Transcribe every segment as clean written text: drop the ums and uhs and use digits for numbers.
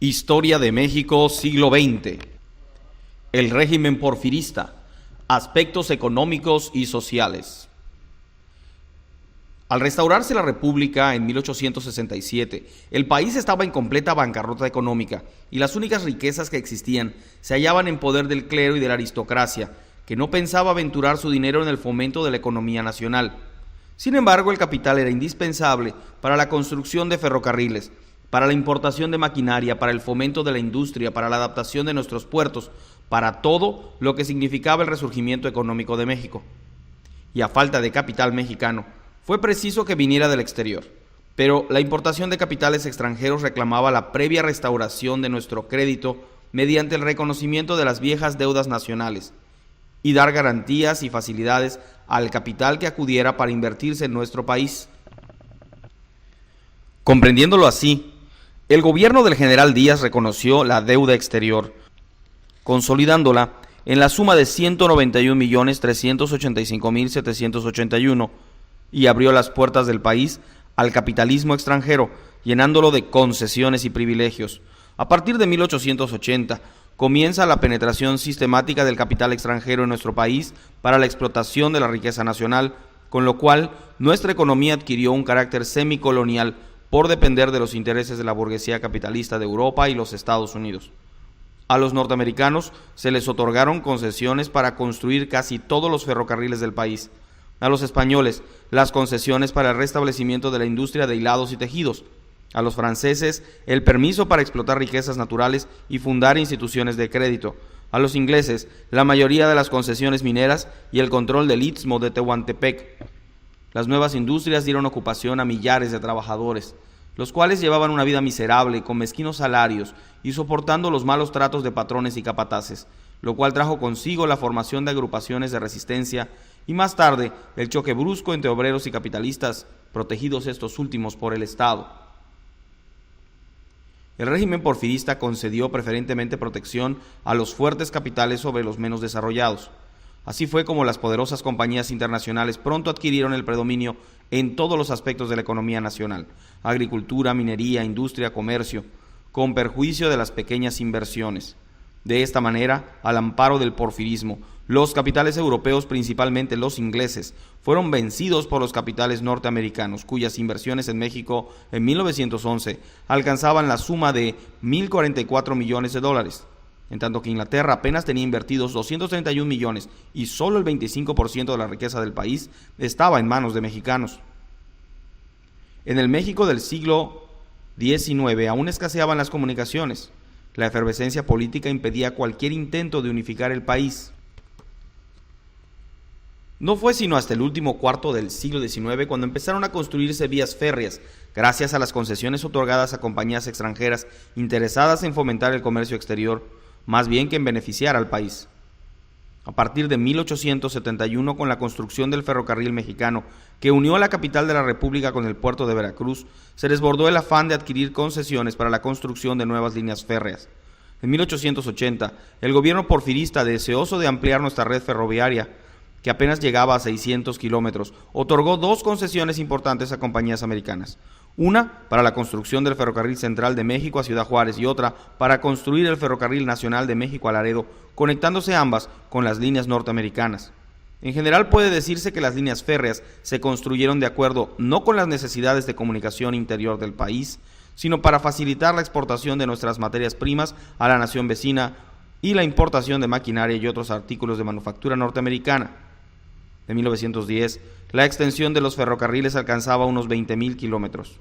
Historia de México, siglo XX. El régimen porfirista. Aspectos económicos y sociales. Al restaurarse la República en 1867, el país estaba en completa bancarrota económica y las únicas riquezas que existían se hallaban en poder del clero y de la aristocracia, que no pensaba aventurar su dinero en el fomento de la economía nacional. Sin embargo, el capital era indispensable para la construcción de ferrocarriles, para la importación de maquinaria, para el fomento de la industria, para la adaptación de nuestros puertos, para todo lo que significaba el resurgimiento económico de México. Y a falta de capital mexicano, fue preciso que viniera del exterior. Pero la importación de capitales extranjeros reclamaba la previa restauración de nuestro crédito mediante el reconocimiento de las viejas deudas nacionales y dar garantías y facilidades al capital que acudiera para invertirse en nuestro país. Comprendiéndolo así, el gobierno del general Díaz reconoció la deuda exterior, consolidándola en la suma de 191.385.781 y abrió las puertas del país al capitalismo extranjero, llenándolo de concesiones y privilegios. A partir de 1880, comienza la penetración sistemática del capital extranjero en nuestro país para la explotación de la riqueza nacional, con lo cual nuestra economía adquirió un carácter semicolonial por depender de los intereses de la burguesía capitalista de Europa y los Estados Unidos. A los norteamericanos se les otorgaron concesiones para construir casi todos los ferrocarriles del país. A los españoles, las concesiones para el restablecimiento de la industria de hilados y tejidos. A los franceses, el permiso para explotar riquezas naturales y fundar instituciones de crédito. A los ingleses, la mayoría de las concesiones mineras y el control del Istmo de Tehuantepec. Las nuevas industrias dieron ocupación a millares de trabajadores, los cuales llevaban una vida miserable, con mezquinos salarios y soportando los malos tratos de patrones y capataces, lo cual trajo consigo la formación de agrupaciones de resistencia y más tarde el choque brusco entre obreros y capitalistas, protegidos estos últimos por el Estado. El régimen porfirista concedió preferentemente protección a los fuertes capitales sobre los menos desarrollados. Así fue como las poderosas compañías internacionales pronto adquirieron el predominio en todos los aspectos de la economía nacional: agricultura, minería, industria, comercio, con perjuicio de las pequeñas inversiones. De esta manera, al amparo del porfirismo, los capitales europeos, principalmente los ingleses, fueron vencidos por los capitales norteamericanos, cuyas inversiones en México en 1911 alcanzaban la suma de 1.044 millones de dólares, en tanto que Inglaterra apenas tenía invertidos 231 millones y solo el 25% de la riqueza del país estaba en manos de mexicanos. En el México del siglo XIX aún escaseaban las comunicaciones. La efervescencia política impedía cualquier intento de unificar el país. No fue sino hasta el último cuarto del siglo XIX cuando empezaron a construirse vías férreas, gracias a las concesiones otorgadas a compañías extranjeras interesadas en fomentar el comercio exterior, más bien que en beneficiar al país. A partir de 1871, con la construcción del ferrocarril mexicano, que unió a la capital de la República con el puerto de Veracruz, se desbordó el afán de adquirir concesiones para la construcción de nuevas líneas férreas. En 1880, el gobierno porfirista, deseoso de ampliar nuestra red ferroviaria, que apenas llegaba a 600 kilómetros, otorgó dos concesiones importantes a compañías americanas. Una para la construcción del ferrocarril central de México a Ciudad Juárez y otra para construir el ferrocarril nacional de México a Laredo, conectándose ambas con las líneas norteamericanas. En general puede decirse que las líneas férreas se construyeron de acuerdo no con las necesidades de comunicación interior del país, sino para facilitar la exportación de nuestras materias primas a la nación vecina y la importación de maquinaria y otros artículos de manufactura norteamericana. En 1910, la extensión de los ferrocarriles alcanzaba unos 20.000 kilómetros.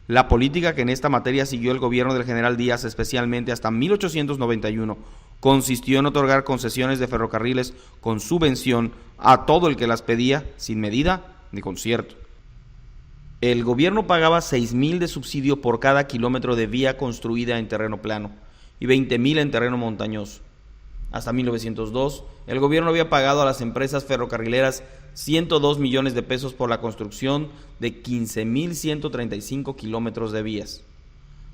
La política que en esta materia siguió el gobierno del general Díaz, especialmente hasta 1891, consistió en otorgar concesiones de ferrocarriles con subvención a todo el que las pedía, sin medida ni concierto. El gobierno pagaba 6.000 de subsidio por cada kilómetro de vía construida en terreno plano y 20.000 en terreno montañoso. Hasta 1902, el gobierno había pagado a las empresas ferrocarrileras 102 millones de pesos por la construcción de 15.135 kilómetros de vías.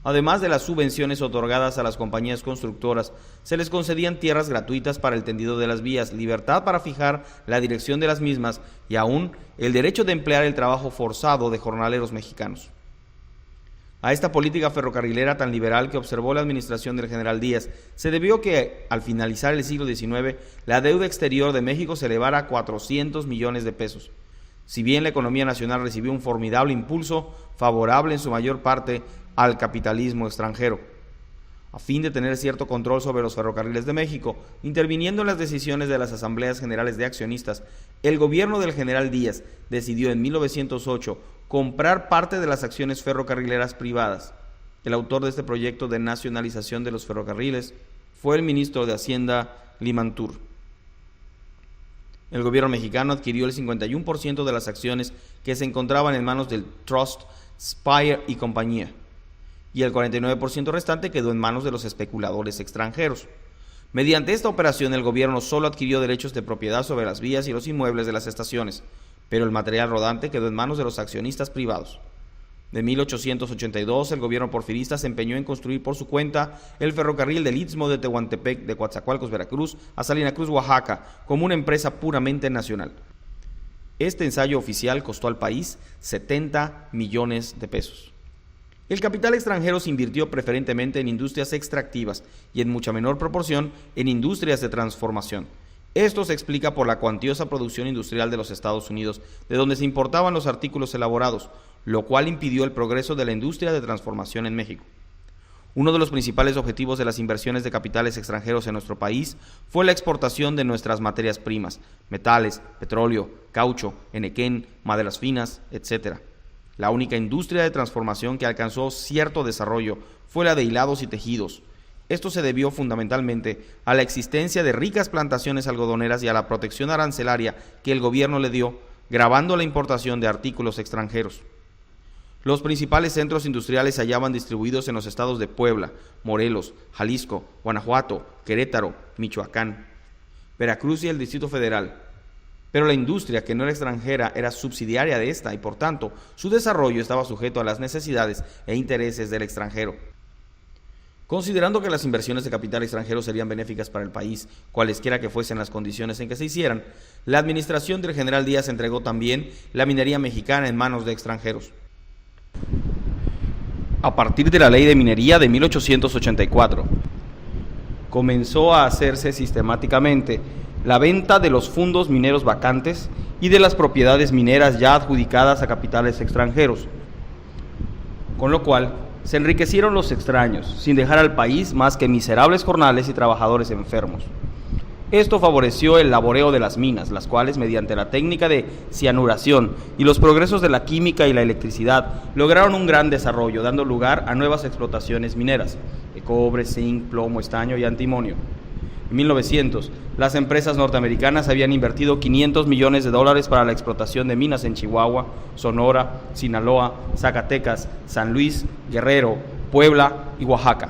Además de las subvenciones otorgadas a las compañías constructoras, se les concedían tierras gratuitas para el tendido de las vías, libertad para fijar la dirección de las mismas y aún el derecho de emplear el trabajo forzado de jornaleros mexicanos. a esta política ferrocarrilera tan liberal que observó la administración del general Díaz se debió que, al finalizar el siglo XIX, la deuda exterior de México se elevara a 400 millones de pesos. Si bien la economía nacional recibió un formidable impulso, favorable en su mayor parte al capitalismo extranjero, a fin de tener cierto control sobre los ferrocarriles de México, interviniendo en las decisiones de las asambleas generales de accionistas, el gobierno del general Díaz decidió en 1908 comprar parte de las acciones ferrocarrileras privadas. El autor de este proyecto de nacionalización de los ferrocarriles fue el ministro de Hacienda Limantur. El gobierno mexicano adquirió el 51% de las acciones que se encontraban en manos del Trust, Spire y compañía, y el 49% restante quedó en manos de los especuladores extranjeros. Mediante esta operación, el gobierno solo adquirió derechos de propiedad sobre las vías y los inmuebles de las estaciones, pero el material rodante quedó en manos de los accionistas privados. De 1882, el gobierno porfirista se empeñó en construir por su cuenta el ferrocarril del Istmo de Tehuantepec de Coatzacoalcos, Veracruz, a Salina Cruz, Oaxaca, como una empresa puramente nacional. Este ensayo oficial costó al país 70 millones de pesos. El capital extranjero se invirtió preferentemente en industrias extractivas y en mucha menor proporción en industrias de transformación. Esto se explica por la cuantiosa producción industrial de los Estados Unidos, de donde se importaban los artículos elaborados, lo cual impidió el progreso de la industria de transformación en México. Uno de los principales objetivos de las inversiones de capitales extranjeros en nuestro país fue la exportación de nuestras materias primas, metales, petróleo, caucho, henequén, maderas finas, etc. La única industria de transformación que alcanzó cierto desarrollo fue la de hilados y tejidos. Esto se debió fundamentalmente a la existencia de ricas plantaciones algodoneras y a la protección arancelaria que el gobierno le dio, gravando la importación de artículos extranjeros. Los principales centros industriales se hallaban distribuidos en los estados de Puebla, Morelos, Jalisco, Guanajuato, Querétaro, Michoacán, Veracruz y el Distrito Federal. Pero la industria, que no era extranjera, era subsidiaria de esta y, por tanto, su desarrollo estaba sujeto a las necesidades e intereses del extranjero. Considerando que las inversiones de capital extranjero serían benéficas para el país, cualesquiera que fuesen las condiciones en que se hicieran, la administración del general Díaz entregó también la minería mexicana en manos de extranjeros. A partir de la Ley de Minería de 1884, comenzó a hacerse sistemáticamente la venta de los fundos mineros vacantes y de las propiedades mineras ya adjudicadas a capitales extranjeros, con lo cual se enriquecieron los extraños, sin dejar al país más que miserables jornales y trabajadores enfermos. Esto favoreció el laboreo de las minas, las cuales, mediante la técnica de cianuración y los progresos de la química y la electricidad, lograron un gran desarrollo, dando lugar a nuevas explotaciones mineras de cobre, zinc, plomo, estaño y antimonio. En 1900, las empresas norteamericanas habían invertido $500 millones para la explotación de minas en Chihuahua, Sonora, Sinaloa, Zacatecas, San Luis, Guerrero, Puebla y Oaxaca.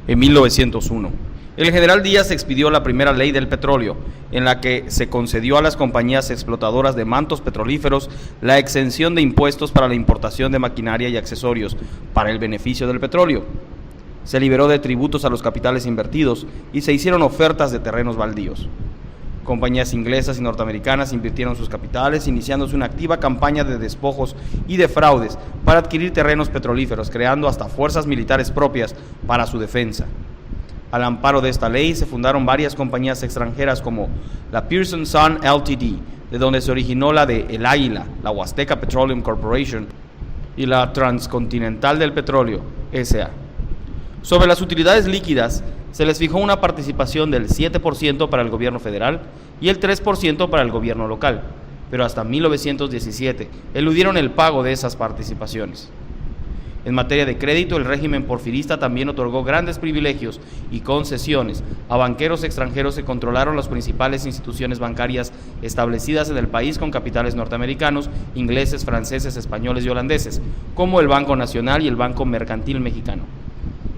En 1901, el general Díaz expidió la primera ley del petróleo, en la que se concedió a las compañías explotadoras de mantos petrolíferos la exención de impuestos para la importación de maquinaria y accesorios para el beneficio del petróleo. Se liberó de tributos a los capitales invertidos y se hicieron ofertas de terrenos baldíos. Compañías inglesas y norteamericanas invirtieron sus capitales, iniciándose una activa campaña de despojos y de fraudes para adquirir terrenos petrolíferos, creando hasta fuerzas militares propias para su defensa. Al amparo de esta ley se fundaron varias compañías extranjeras como la Pearson Sun Ltd., de donde se originó la de El Águila, la Huasteca Petroleum Corporation y la Transcontinental del Petróleo, S.A. Sobre las utilidades líquidas, se les fijó una participación del 7% para el gobierno federal y el 3% para el gobierno local, pero hasta 1917 eludieron el pago de esas participaciones. En materia de crédito, el régimen porfirista también otorgó grandes privilegios y concesiones a banqueros extranjeros que controlaron las principales instituciones bancarias establecidas en el país con capitales norteamericanos, ingleses, franceses, españoles y holandeses, como el Banco Nacional y el Banco Mercantil Mexicano.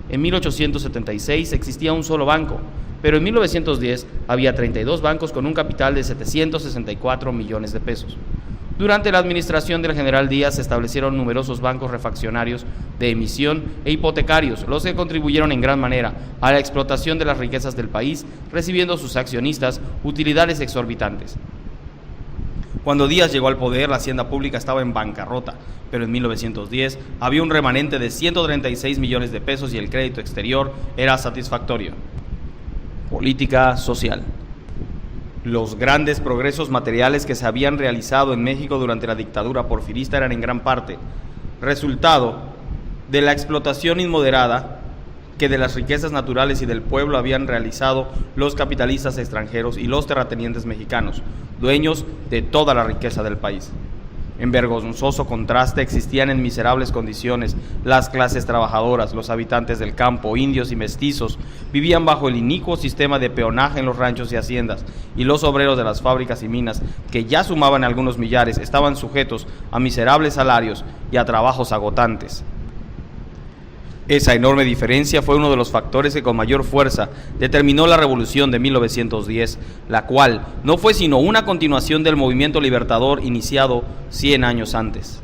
En 1876 existía un solo banco, pero en 1910 había 32 bancos con un capital de 764 millones de pesos. Durante la administración del general Díaz se establecieron numerosos bancos refaccionarios de emisión e hipotecarios, los que contribuyeron en gran manera a la explotación de las riquezas del país, recibiendo sus accionistas utilidades exorbitantes. Cuando Díaz llegó al poder, la hacienda pública estaba en bancarrota, pero en 1910 había un remanente de 136 millones de pesos y el crédito exterior era satisfactorio. Política social. Los grandes progresos materiales que se habían realizado en México durante la dictadura porfirista eran en gran parte resultado de la explotación inmoderada que de las riquezas naturales y del pueblo habían realizado los capitalistas extranjeros y los terratenientes mexicanos, dueños de toda la riqueza del país. En vergonzoso contraste existían en miserables condiciones las clases trabajadoras, los habitantes del campo, indios y mestizos, vivían bajo el inicuo sistema de peonaje en los ranchos y haciendas, y los obreros de las fábricas y minas, que ya sumaban algunos millares, estaban sujetos a miserables salarios y a trabajos agotantes. Esa enorme diferencia fue uno de los factores que con mayor fuerza determinó la revolución de 1910, la cual no fue sino una continuación del movimiento libertador iniciado 100 años antes.